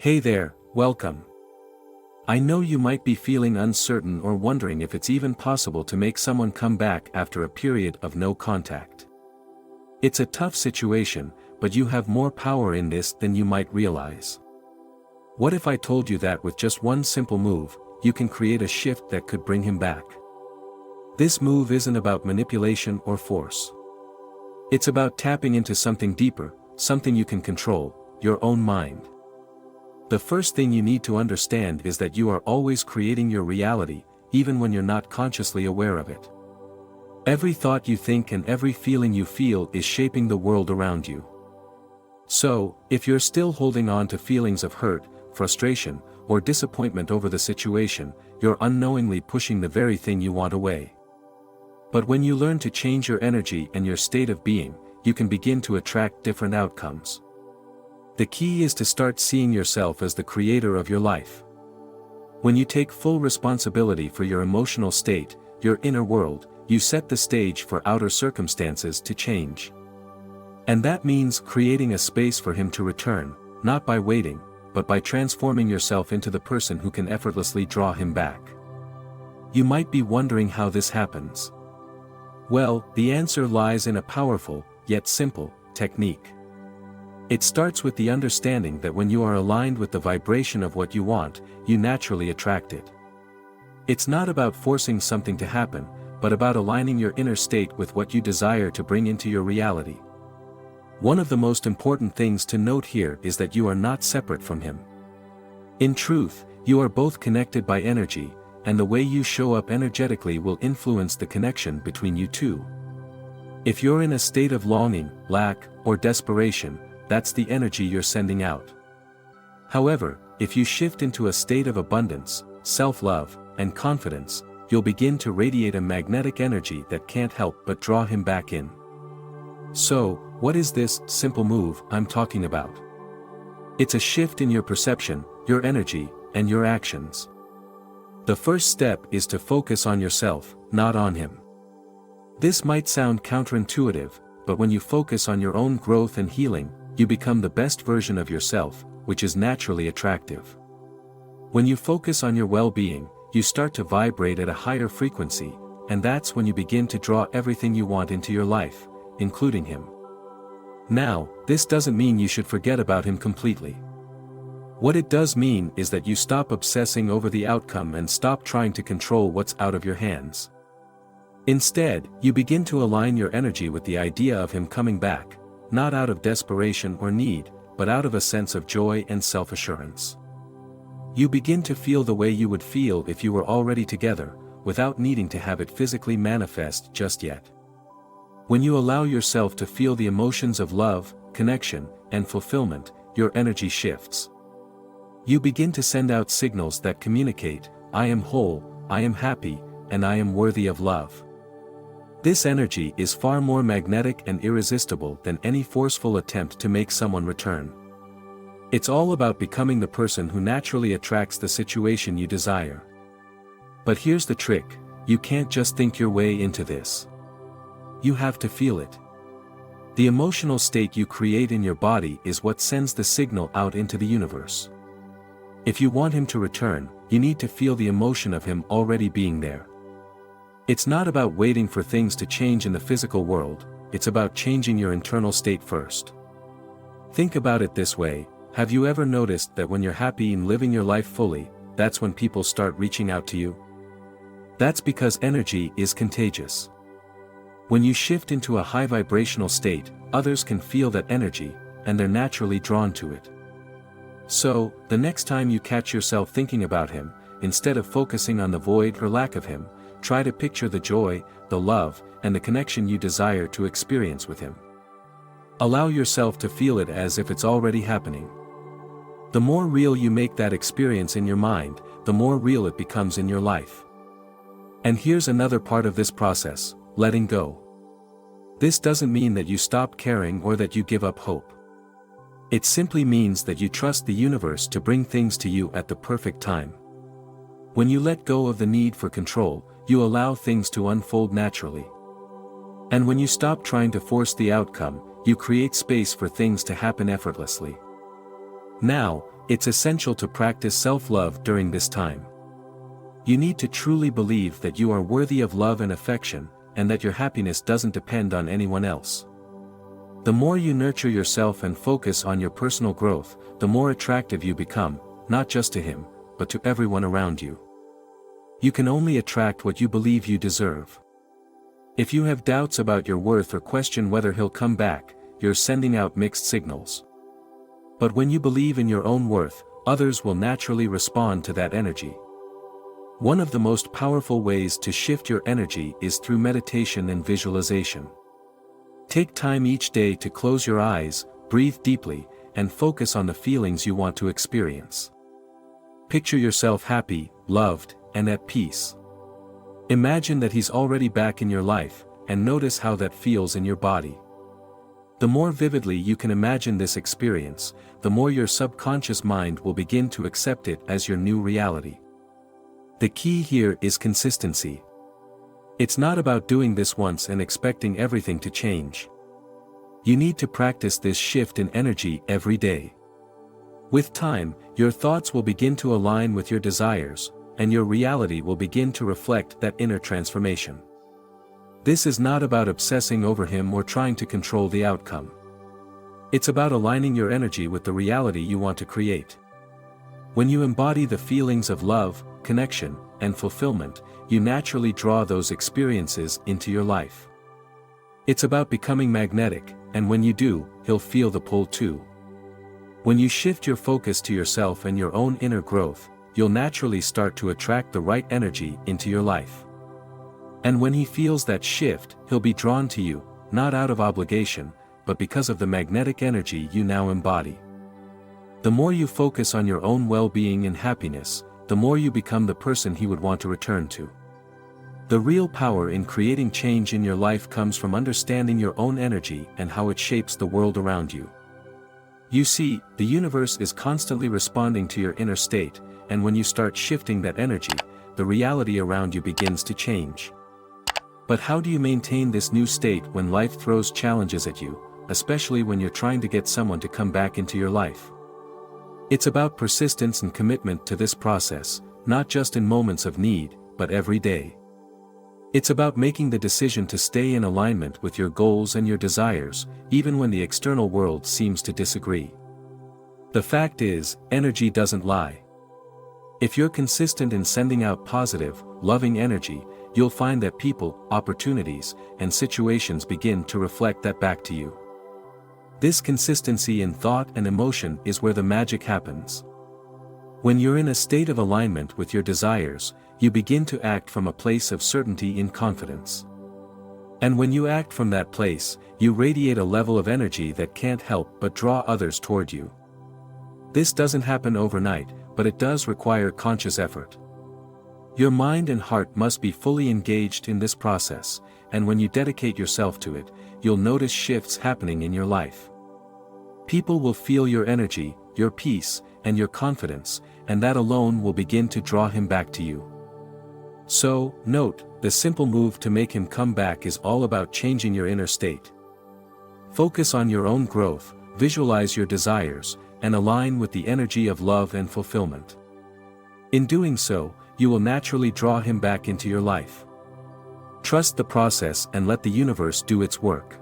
Hey there, welcome. I know you might be feeling uncertain or wondering if it's even possible to make someone come back after a period of no contact. It's a tough situation, but you have more power in this than you might realize. What if I told you that with just one simple move, you can create a shift that could bring him back? This move isn't about manipulation or force. It's about tapping into something deeper, something you can control, your own mind. The first thing you need to understand is that you are always creating your reality, even when you're not consciously aware of it. Every thought you think and every feeling you feel is shaping the world around you. So, if you're still holding on to feelings of hurt, frustration, or disappointment over the situation, you're unknowingly pushing the very thing you want away. But when you learn to change your energy and your state of being, you can begin to attract different outcomes. The key is to start seeing yourself as the creator of your life. When you take full responsibility for your emotional state, your inner world, you set the stage for outer circumstances to change. And that means creating a space for him to return, not by waiting, but by transforming yourself into the person who can effortlessly draw him back. You might be wondering how this happens. Well, the answer lies in a powerful, yet simple, technique. It starts with the understanding that when you are aligned with the vibration of what you want, you naturally attract it. It's not about forcing something to happen, but about aligning your inner state with what you desire to bring into your reality. One of the most important things to note here is that you are not separate from him. In truth, you are both connected by energy, and the way you show up energetically will influence the connection between you two. If you're in a state of longing, lack, or desperation, that's the energy you're sending out. However, if you shift into a state of abundance, self-love, and confidence, you'll begin to radiate a magnetic energy that can't help but draw him back in. So, what is this simple move I'm talking about? It's a shift in your perception, your energy, and your actions. The first step is to focus on yourself, not on him. This might sound counterintuitive, but when you focus on your own growth and healing, you become the best version of yourself, which is naturally attractive. When you focus on your well-being, you start to vibrate at a higher frequency, and that's when you begin to draw everything you want into your life, including him. Now, this doesn't mean you should forget about him completely. What it does mean is that you stop obsessing over the outcome and stop trying to control what's out of your hands. Instead, you begin to align your energy with the idea of him coming back, not out of desperation or need, but out of a sense of joy and self-assurance. You begin to feel the way you would feel if you were already together, without needing to have it physically manifest just yet. When you allow yourself to feel the emotions of love, connection, and fulfillment, your energy shifts. You begin to send out signals that communicate, I am whole, I am happy, and I am worthy of love. This energy is far more magnetic and irresistible than any forceful attempt to make someone return. It's all about becoming the person who naturally attracts the situation you desire. But here's the trick, you can't just think your way into this. You have to feel it. The emotional state you create in your body is what sends the signal out into the universe. If you want him to return, you need to feel the emotion of him already being there. It's not about waiting for things to change in the physical world, it's about changing your internal state first. Think about it this way, have you ever noticed that when you're happy and living your life fully, that's when people start reaching out to you? That's because energy is contagious. When you shift into a high vibrational state, others can feel that energy, and they're naturally drawn to it. So, the next time you catch yourself thinking about him, instead of focusing on the void or lack of him, try to picture the joy, the love, and the connection you desire to experience with him. Allow yourself to feel it as if it's already happening. The more real you make that experience in your mind, the more real it becomes in your life. And here's another part of this process, letting go. This doesn't mean that you stop caring or that you give up hope. It simply means that you trust the universe to bring things to you at the perfect time. When you let go of the need for control, you allow things to unfold naturally. And when you stop trying to force the outcome, you create space for things to happen effortlessly. Now, it's essential to practice self-love during this time. You need to truly believe that you are worthy of love and affection, and that your happiness doesn't depend on anyone else. The more you nurture yourself and focus on your personal growth, the more attractive you become, not just to him, but to everyone around you. You can only attract what you believe you deserve. If you have doubts about your worth or question whether he'll come back, you're sending out mixed signals. But when you believe in your own worth, others will naturally respond to that energy. One of the most powerful ways to shift your energy is through meditation and visualization. Take time each day to close your eyes, breathe deeply, and focus on the feelings you want to experience. Picture yourself happy, loved, and at peace. Imagine that he's already back in your life, and notice how that feels in your body. The more vividly you can imagine this experience, the more your subconscious mind will begin to accept it as your new reality. The key here is consistency. It's not about doing this once and expecting everything to change. You need to practice this shift in energy every day. With time, your thoughts will begin to align with your desires, and your reality will begin to reflect that inner transformation. This is not about obsessing over him or trying to control the outcome. It's about aligning your energy with the reality you want to create. When you embody the feelings of love, connection, and fulfillment, you naturally draw those experiences into your life. It's about becoming magnetic, and when you do, he'll feel the pull too. When you shift your focus to yourself and your own inner growth, you'll naturally start to attract the right energy into your life. And when he feels that shift, he'll be drawn to you, not out of obligation, but because of the magnetic energy you now embody. The more you focus on your own well-being and happiness, the more you become the person he would want to return to. The real power in creating change in your life comes from understanding your own energy and how it shapes the world around you. You see, the universe is constantly responding to your inner state, and when you start shifting that energy, the reality around you begins to change. But how do you maintain this new state when life throws challenges at you, especially when you're trying to get someone to come back into your life? It's about persistence and commitment to this process, not just in moments of need, but every day. It's about making the decision to stay in alignment with your goals and your desires, even when the external world seems to disagree. The fact is, energy doesn't lie. If you're consistent in sending out positive, loving energy, you'll find that people, opportunities, and situations begin to reflect that back to you. This consistency in thought and emotion is where the magic happens. When you're in a state of alignment with your desires, you begin to act from a place of certainty and confidence. And when you act from that place, you radiate a level of energy that can't help but draw others toward you. This doesn't happen overnight, but it does require conscious effort. Your mind and heart must be fully engaged in this process, and when you dedicate yourself to it, you'll notice shifts happening in your life. People will feel your energy, your peace, and your confidence, and that alone will begin to draw him back to you. So, note, the simple move to make him come back is all about changing your inner state. Focus on your own growth, visualize your desires, and align with the energy of love and fulfillment. In doing so, you will naturally draw him back into your life. Trust the process and let the universe do its work.